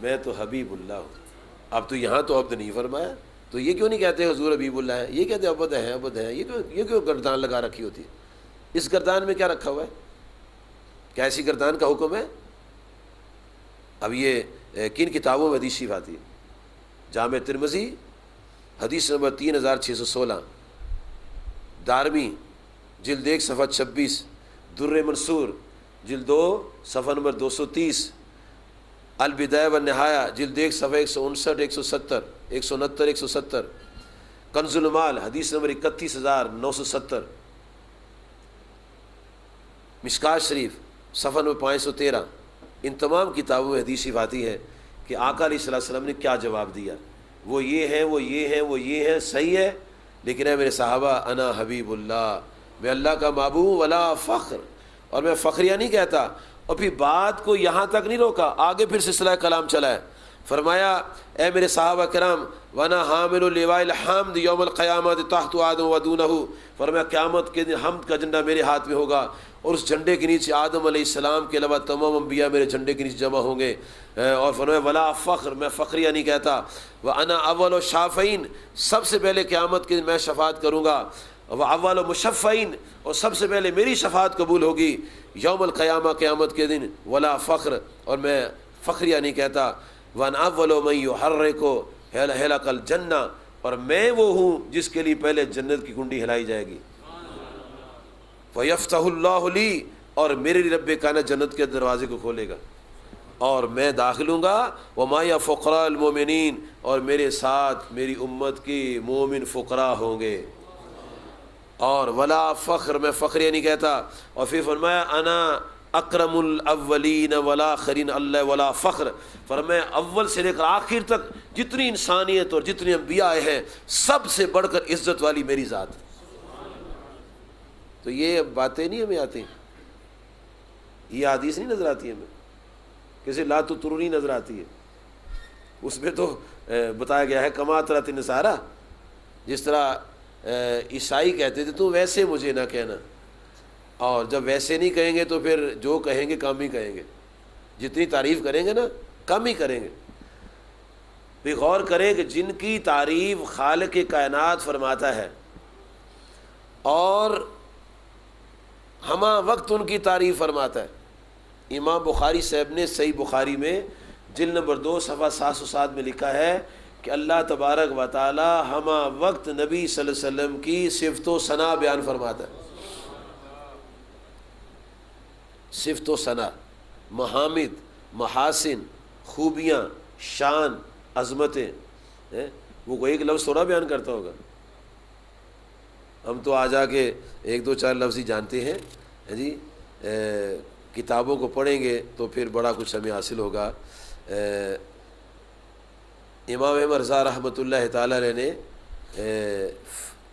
میں تو حبیب اللہ ہوں. اب تو یہاں تو عبد نہیں فرمایا, تو یہ کیوں نہیں کہتے حضور حبیب اللہ ہے, یہ کہتے عبد ہیں عبد ہیں. یہ کیوں گردان لگا رکھی ہوتی ہے؟ اس گردان میں کیا رکھا ہوا ہے؟ کیا ایسی گردان کا حکم ہے؟ اب یہ کن کتابوں میں حدیث شریف آتی ہے؟ جامع ترمذی حدیث نمبر 3616, دارمی جلد 1 صفحہ 26, در منصور جلد 2 صفحہ نمبر 230, البدایہ والنہایہ جلد 1 صفحہ 159 170 169 170, کنز المال حدیث نمبر 31970, مشکات شریف صفحہ نمبر 513. ان تمام کتابوں میں حدیث شریف آتی ہے کہ آقا علیہ السلام نے کیا جواب دیا. وہ یہ ہیں, وہ یہ ہیں, وہ یہ ہیں, صحیح ہے, لیکن اے میرے صحابہ انا حبیب اللہ, میں اللہ کا محبوب ولا فخر, اور میں فخریہ نہیں کہتا. اور پھر بات کو یہاں تک نہیں روکا, آگے پھر سلسلہ کلام چلا ہے. فرمایا اے میرے صحابہ کرام وانا حامل لواء الحمد یوم القیامت تحت آدم ودونہ, فرمایا قیامت کے دن حمد کا جھنڈا میرے ہاتھ میں ہوگا, اور اس جھنڈے کے نیچے آدم علیہ السلام کے علاوہ تمام انبیاء میرے جھنڈے کے نیچے جمع ہوں گے. اور فرمایا ولا فخر, میں فخریہ نہیں کہتا. وانا اول الشافعین, سب سے پہلے قیامت کے دن میں شفاعت کروں گا. اول مشفعین, اور سب سے پہلے میری شفاعت قبول ہوگی یوم القیامہ, قیامت کے دن. ولا فخر, اور میں فخریہ نہیں کہتا. وان اول من یحرک حلق الجنہ, اور میں وہ ہوں جس کے لیے پہلے جنت کی کنڈی ہلائی جائے گی. ویفتح اللہ لی, اور میرے لیے رب کائنات جنت کے دروازے کو کھولے گا, اور میں داخل ہوں گا. ومعی فقراء المومنین, اور میرے ساتھ میری امت کی مومن فقراء ہوں گے. اور ولا فخر, میں فخریہ نہیں کہتا. اور پھر فرمایا انا اکرم الاولین والآخرین اللہ ولا فخر, فرمایا اول سے لے کر آخر تک جتنی انسانیت اور جتنے انبیاء آئے ہیں سب سے بڑھ کر عزت والی میری ذات. تو یہ باتیں نہیں ہمیں آتی, یہ حدیث نہیں نظر آتی ہمیں, کیسے لا تطرونی نظر آتی ہے. اس میں تو بتایا گیا ہے کما طرح نصارہ, جس طرح عیسائی کہتے تھے تو ویسے مجھے نہ کہنا, اور جب ویسے نہیں کہیں گے تو پھر جو کہیں گے کم ہی کہیں گے, جتنی تعریف کریں گے نا کم ہی کریں گے. بھی غور کریں کہ جن کی تعریف خالق کائنات فرماتا ہے اور ہمہ وقت ان کی تعریف فرماتا ہے. امام بخاری صاحب نے صحیح بخاری میں جلد نمبر 2 صفحہ 707 میں لکھا ہے کہ اللہ تبارک و تعالی ہمہ وقت نبی صلی اللہ علیہ وسلم کی صفت و ثنا بیان فرماتا ہے. صفت و ثنا, محامد, محاسن, خوبیاں, شان, عظمتیں, وہ کوئی ایک لفظ تھوڑا بیان کرتا ہوگا. ہم تو آ جا کے 1-2-4 لفظ ہی جانتے ہیں جی, کتابوں کو پڑھیں گے تو پھر بڑا کچھ ہمیں حاصل ہوگا. امام احمد رضا رحمۃ اللہ تعالی علیہ نے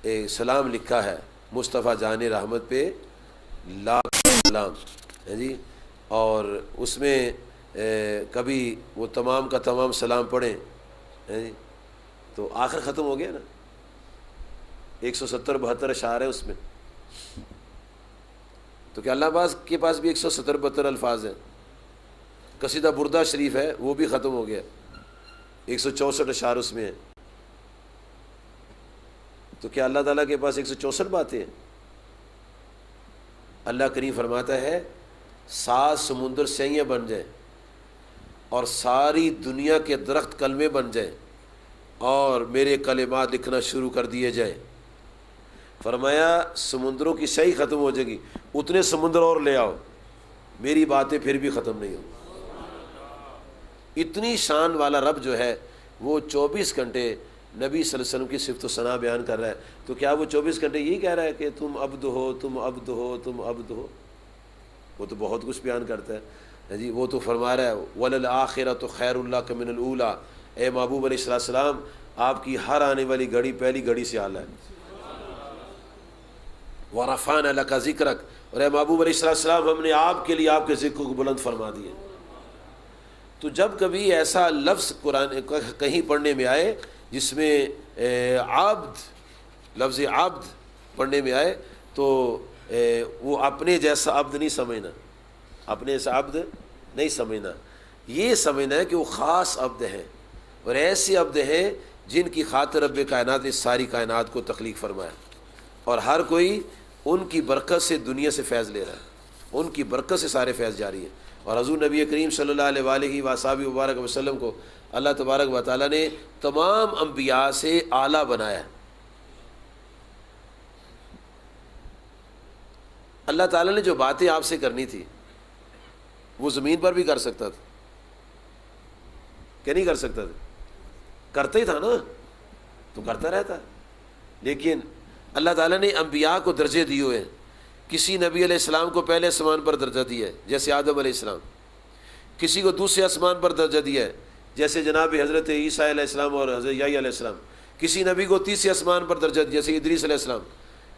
ایک سلام لکھا ہے مصطفیٰ جان رحمت پہ لاکھ سلام جی, اور اس میں کبھی وہ تمام کا تمام سلام پڑھیں جی تو آخر ختم ہو گیا نا. 170-72 اشعار ہیں اس میں, تو کیا اللہ کے پاس بھی 170-72 الفاظ ہیں. قصیدہ بردہ شریف ہے وہ بھی ختم ہو گیا, 164 اشعار اس میں ہیں. تو کیا اللہ تعالیٰ کے پاس 164 باتیں ہیں؟ اللہ کریم فرماتا ہے 7 سمندر سیاں بن جائیں اور ساری دنیا کے درخت کلمے بن جائیں اور میرے کلمات لکھنا شروع کر دیے جائیں. فرمایا سمندروں کی صحیح ختم ہو جائے گی, اتنے سمندر اور لے آؤ, میری باتیں پھر بھی ختم نہیں ہوں. اتنی شان والا رب جو ہے وہ 24 گھنٹے نبی صلی اللہ علیہ وسلم کی صفت و ثنا بیان کر رہا ہے. تو کیا وہ 24 گھنٹے یہی کہہ رہا ہے کہ تم عبد ہو, تم عبد ہو, تم عبد ہو؟ وہ تو بہت کچھ بیان کرتا ہے جی. وہ تو فرما رہا ہے وَلَلْآخِرَةُ خَيْرٌ لَكَ مِنَ الْأُولَىٰ, اے محبوب علیہ السلام آپ کی ہر آنے والی گھڑی پہلی گھڑی سے اعلیٰ ہے. وَرَفَعْنَا لَكَ ذِكْرَكَ, اور اے محبوب علیہ السلام ہم نے آپ کے لیے آپ کے ذکر کو بلند فرما دیا. تو جب کبھی ایسا لفظ قرآن کہیں پڑھنے میں آئے جس میں عبد, لفظ عبد پڑھنے میں آئے تو وہ اپنے جیسا عبد نہیں سمجھنا, اپنے جیسا عبد نہیں سمجھنا. یہ سمجھنا ہے کہ وہ خاص عبد ہیں، اور ایسے عبد ہیں جن کی خاطر رب کائنات نے ساری کائنات کو تخلیق فرمایا، اور ہر کوئی ان کی برکت سے دنیا سے فیض لے رہا ہے، ان کی برکت سے سارے فیض جاری ہیں۔ اور حضور نبی کریم صلی اللہ علیہ وآلہ وصحبہ وبارک وسلم کو اللہ تبارک و تعالیٰ نے تمام انبیاء سے اعلیٰ بنایا ہے۔ اللہ تعالیٰ نے جو باتیں آپ سے کرنی تھی وہ زمین پر بھی کر سکتا تھا، کہ نہیں کر سکتا تھا؟ کرتا ہی تھا نا، تو کرتا رہتا، لیکن اللہ تعالیٰ نے انبیاء کو درجے دیے ہوئے ہیں۔ کسی نبی علیہ السلام کو پہلے آسمان پر درجہ دیا ہے جیسے آدم علیہ السلام، کسی کو دوسرے آسمان پر درجہ دیا ہے جیسے جناب حضرت عیسیٰ علیہ السلام اور حضرت یحییٰ علیہ السلام، کسی نبی کو تیسرے آسمان پر درجہ دیا جیسے ادریس علیہ السلام،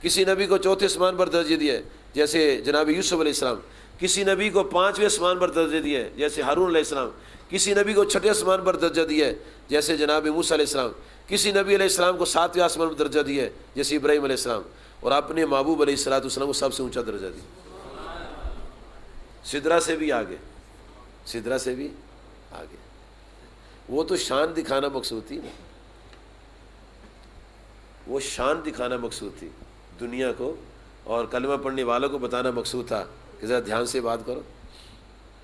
کسی نبی کو چوتھے آسمان پر درجہ دیا ہے جیسے جناب یوسف علیہ السلام، کسی نبی کو پانچویں آسمان پر درجہ دیا ہے جیسے ہارون علیہ السلام، کسی نبی کو چھٹے آسمان پر درجہ دیا ہے جیسے جناب موسیٰ علیہ السلام، کسی نبی علیہ السلام کو ساتویں آسمان پر درجہ دیا ہے جیسے ابراہیم علیہ السلام، اور اپنے محبوب علیہ السلام کو سب سے اونچا درجہ دیا، سدرہ سے بھی آگے، سدرہ سے بھی آگے۔ وہ تو شان دکھانا مقصود تھی نا، وہ شان دکھانا مقصود تھی دنیا کو، اور کلمہ پڑھنے والوں کو بتانا مقصود تھا کہ ذرا دھیان سے بات کرو،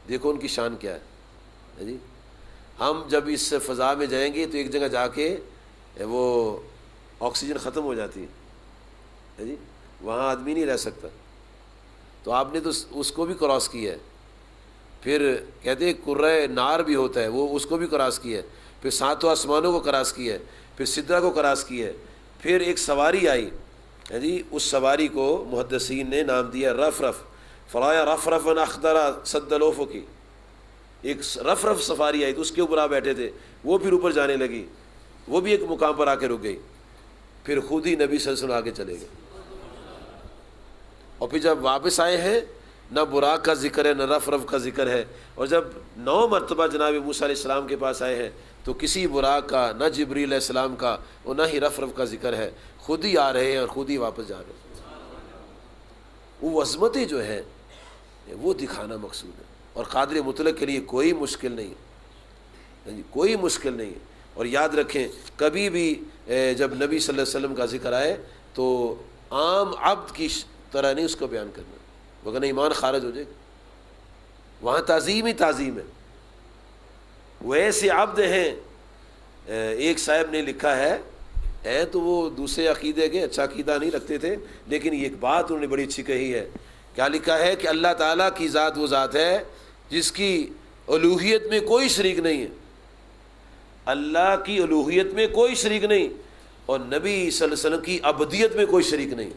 دیکھو ان کی شان کیا ہے جی۔ ہم جب اس فضا میں جائیں گے تو ایک جگہ جا کے وہ آکسیجن ختم ہو جاتی ہے جی، وہاں آدمی نہیں رہ سکتا، تو آپ نے تو اس کو بھی کراس کیا ہے، پھر کہتے ہیں کرۂ نار بھی ہوتا ہے، وہ اس کو بھی کراس کیا ہے، پھر ساتوں آسمانوں کو کراس کیا ہے، پھر سدرہ کو کراس کیا ہے، پھر ایک سواری آئی ہے جی، اس سواری کو محدثین نے نام دیا رف رف، فرایا رف رفن اخضرا صد الافق کی، ایک رف رف سفاری آئی تو اس کے اوپر آپ بیٹھے تھے، وہ پھر اوپر جانے لگی، وہ بھی ایک مقام پر آ کے رک گئی، پھر خود ہی نبی صلی اللہ علیہ وسلم آگے چلے گئے، اور پھر جب واپس آئے ہیں نہ براق کا ذکر ہے نہ رف رف کا ذکر ہے، اور جب 9 مرتبہ جناب موسیٰ علیہ السلام کے پاس آئے ہیں تو کسی براق کا نہ جبریل علیہ السلام کا اور نہ ہی رف رف کا ذکر ہے، خود ہی آ رہے ہیں اور خود ہی واپس جا رہے ہیں۔ وہ عظمتیں جو ہیں وہ دکھانا مقصود ہے، اور قادر مطلق کے لیے کوئی مشکل نہیں، کوئی مشکل نہیں۔ اور یاد رکھیں کبھی بھی جب نبی صلی اللہ علیہ وسلم کا ذکر آئے تو عام عبد کی طرح نہیں اس کو بیان کرنا، وگرنہ ایمان خارج ہو جائے گا، وہاں تعظیم ہی تعظیم ہے۔ وہ ایسے عبد ہیں، ایک صاحب نے لکھا ہے تو وہ دوسرے عقیدے کے اچھا عقیدہ نہیں رکھتے تھے، لیکن ایک بات انہوں نے بڑی اچھی کہی ہے، کیا لکھا ہے کہ اللہ تعالیٰ کی ذات وہ ذات ہے جس کی الوہیت میں کوئی شریک نہیں ہے، اللہ کی الوہیت میں کوئی شریک نہیں، اور نبی صلی اللہ علیہ وسلم کی عبدیت میں کوئی شریک نہیں۔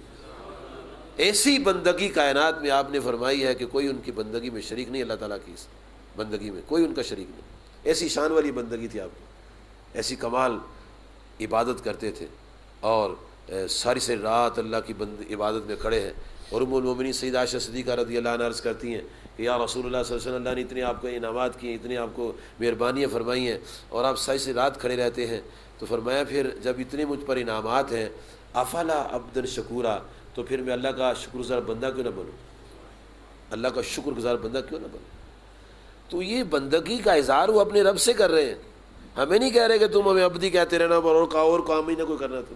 ایسی بندگی کائنات میں آپ نے فرمائی ہے کہ کوئی ان کی بندگی میں شریک نہیں، اللہ تعالیٰ کی بندگی میں کوئی ان کا شریک نہیں، ایسی شان والی بندگی تھی آپ کی، ایسی کمال عبادت کرتے تھے، اور ساری سے رات اللہ کی عبادت میں کھڑے ہیں۔ اور ام المومنین سیدہ عائشہ صدیقہ رضی اللہ عنہا عرض کرتی ہیں کہ یا رسول اللہ صلی اللہ علیہ وسلم، اللہ نے اتنے آپ کو انعامات کیے، اتنے آپ کو مہربانیاں فرمائی ہیں، اور آپ ساری سے رات کھڑے رہتے ہیں، تو فرمایا پھر جب اتنے مجھ پر انعامات ہیں افلا عبدا شکورا، تو پھر میں اللہ کا شکر گزار بندہ کیوں نہ بنوں، اللہ کا شکر گزار بندہ کیوں نہ بنوں۔ تو یہ بندگی کا اظہار وہ اپنے رب سے کر رہے ہیں، ہمیں نہیں کہہ رہے کہ تم ہمیں عبدی کہتے رہنا اور کام ہی نہ کوئی کرنا تم۔